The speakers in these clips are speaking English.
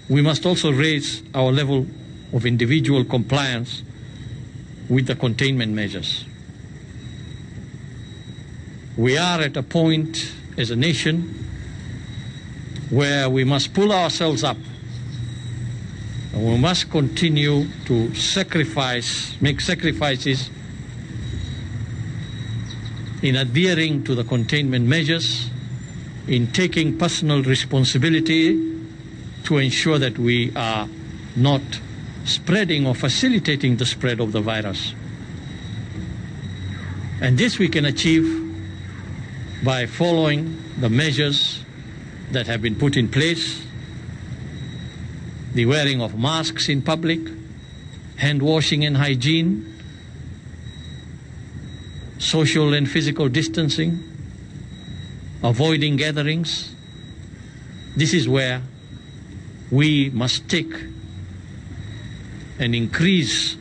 we must also raise our level of individual compliance with the containment measures. We are at a point as a nation where we must pull ourselves up, and we must continue to make sacrifices in adhering to the containment measures, in taking personal responsibility to ensure that we are not spreading or facilitating the spread of the virus. And this we can achieve by following the measures that have been put in place: the wearing of masks in public, hand washing and hygiene, social and physical distancing, avoiding gatherings. This is where we must take and increase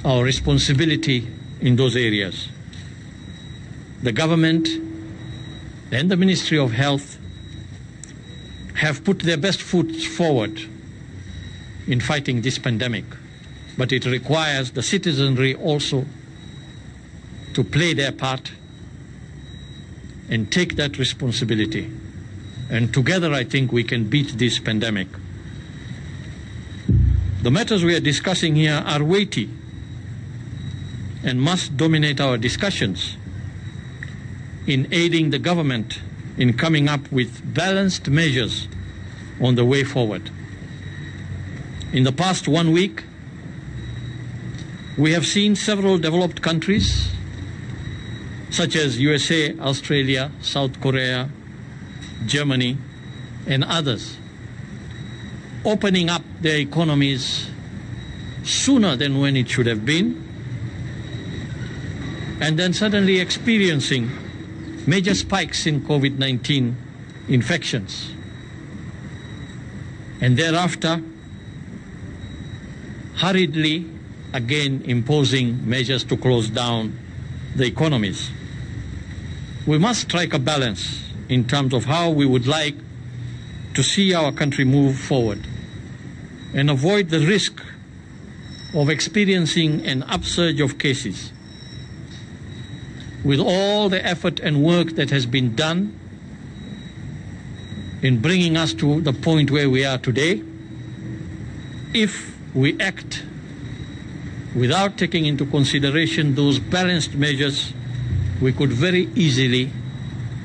our responsibility in those areas. The government and the Ministry of Health have put their best foot forward in fighting this pandemic, but it requires the citizenry also to play their part and take that responsibility. And together, I think we can beat this pandemic. The matters we are discussing here are weighty and must dominate our discussions in aiding the government in coming up with balanced measures on the way forward. In the past 1 week, we have seen several developed countries such as USA, Australia, South Korea, Germany, and others opening up their economies sooner than when it should have been, and then suddenly experiencing major spikes in COVID-19 infections, and thereafter hurriedly again imposing measures to close down the economies. We must strike a balance in terms of how we would like to see our country move forward and avoid the risk of experiencing an upsurge of cases. With all the effort and work that has been done in bringing us to the point where we are today, if we act without taking into consideration those balanced measures, we could very easily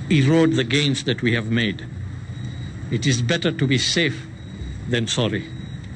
erode the gains that we have made. It is better to be safe than sorry.